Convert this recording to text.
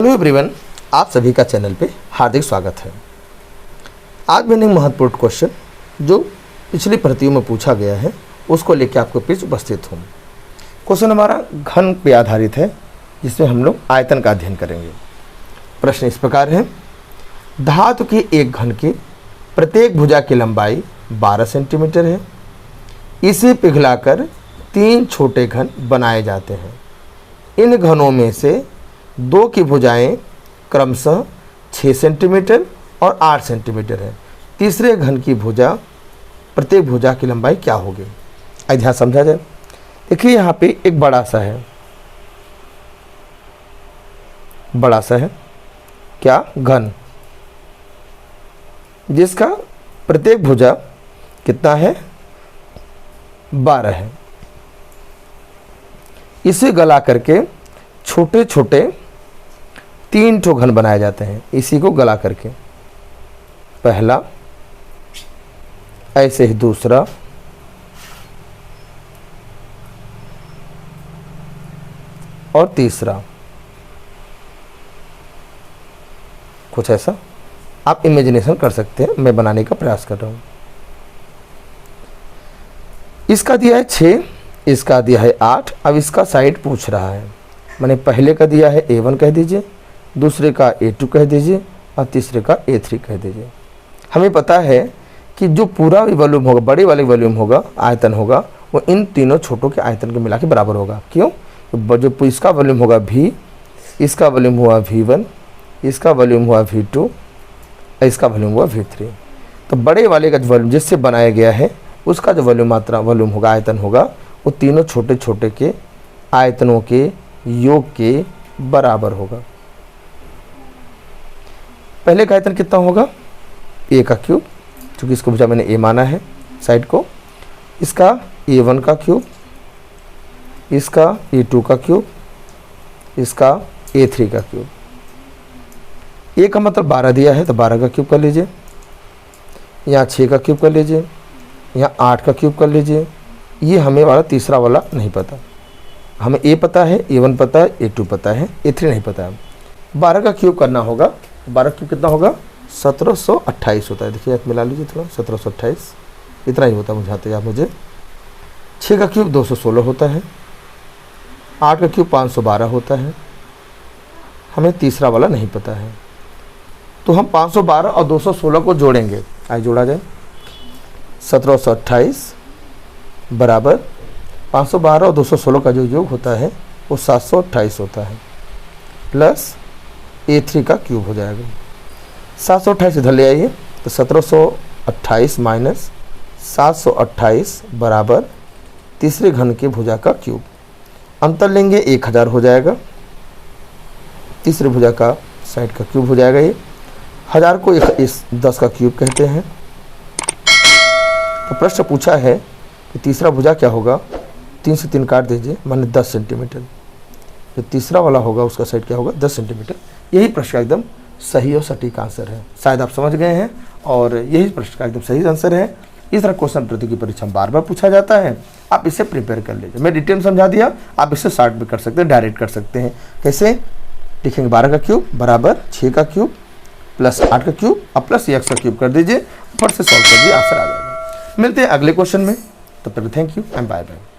Hello everyone, आप सभी का चैनल पे हार्दिक स्वागत है। आज मैंने एक महत्वपूर्ण क्वेश्चन जो पिछली प्रतियों में पूछा गया है उसको लेकर आपके बीच उपस्थित हूँ। क्वेश्चन हमारा घन पे आधारित है जिसमें हम लोग आयतन का अध्ययन करेंगे। प्रश्न इस प्रकार है, धातु के एक घन की प्रत्येक भुजा की लंबाई 12 सेंटीमीटर है। इसे पिघलाकर 3 छोटे घन बनाए जाते हैं। इन घनों में से 2 की भुजाएं क्रमशः 6 सेंटीमीटर और 8 सेंटीमीटर है। तीसरे घन की भुजा प्रत्येक भुजा की लंबाई क्या होगी? ध्यान समझा जाए। देखिए यहाँ पे एक बड़ा सा है क्या घन, जिसका प्रत्येक भुजा कितना है? 12 है। इसे गला करके छोटे छोटे 3 ठो घन बनाए जाते हैं। इसी को गला करके पहला, ऐसे ही दूसरा, और तीसरा। कुछ ऐसा आप इमेजिनेशन कर सकते हैं, मैं बनाने का प्रयास कर रहा हूं। इसका दिया है 6, इसका दिया है 8। अब इसका साइड पूछ रहा है, मैंने पहले का दिया है A1 कह दीजिए, दूसरे का A2 कह दीजिए और तीसरे का A3 कह दीजिए। हमें पता है कि जो पूरा वॉल्यूम होगा, बड़े वाले वॉल्यूम होगा, आयतन होगा, वो इन तीनों छोटों के आयतन के मिला के बराबर होगा। क्यों? जो इसका वॉल्यूम होगा V, इसका वॉल्यूम हुआ V1, इसका वॉल्यूम हुआ V2, इसका वॉल्यूम हुआ V3। तो बड़े वाले का जो वॉल्यूम जिससे बनाया गया है उसका जो वॉल्यूम होगा, आयतन होगा, वो तीनों छोटे छोटे के आयतनों के योग के बराबर होगा। पहले का आयतन कितना होगा? A का क्यूब, क्योंकि इसको भुजा मैंने A माना है साइड को। इसका A1 का क्यूब, इसका A2 का क्यूब, इसका A3 का क्यूब। A का मतलब 12 दिया है तो 12 का क्यूब कर लीजिए। यहाँ 6 का क्यूब कर लीजिए, यहाँ 8 का क्यूब कर लीजिए। ये हमें वाला तीसरा वाला नहीं पता। हमें A पता है, A1 पता है, A2 पता है, A3 नहीं पता है। 12 का क्यूब करना होगा। 12 क्यूब कितना होगा? 1728 होता है। देखिए आप मिला लीजिए थोड़ा, 1728 इतना ही होता है बुझाते आप मुझे। 6 का क्यूब 216 होता है। 8 का क्यूब 512 होता है। हमें तीसरा वाला नहीं पता है, तो हम 512 और 216 को जोड़ेंगे। आइए जोड़ा जाए। 1728 बराबर 512 और 216 का जो योग होता है वो 728 होता है, प्लस A3 का क्यूब हो जाएगा। 728 इधर ले आइए तो 1728 माइनस 728 बराबर तीसरे घन के भुजा का क्यूब। अंतर लेंगे 1000 हो जाएगा। तीसरे भुजा का साइड का क्यूब हो जाएगा। ये 1000 को इस 10 का क्यूब कहते हैं। तो प्रश्न पूछा है कि तीसरा भुजा क्या होगा? 3 से 3 काट दीजिए, माने 10 सेंटीमीटर। जो तीसरा वाला होगा उसका साइड क्या होगा? 10 सेंटीमीटर। यही प्रश्न का एकदम सही और सटीक आंसर है। शायद आप समझ गए हैं और यही प्रश्न का एकदम सही आंसर है। इस तरह क्वेश्चन प्रतियोगी परीक्षा में बार बार पूछा जाता है। आप इसे प्रिपेयर कर लीजिए। मैं डिटेल समझा दिया, आप इसे शॉर्ट भी कर सकते हैं, डायरेक्ट कर सकते हैं। कैसे लिखेंगे? 12 का क्यूब बराबर 6 का क्यूब प्लस 8 का क्यूब और प्लस x का क्यूब कर दीजिए, ऊपर से सॉल्व कर दीजिए, आंसर आ जाएगा। मिलते हैं अगले क्वेश्चन में, तब तक thank you and bye bye.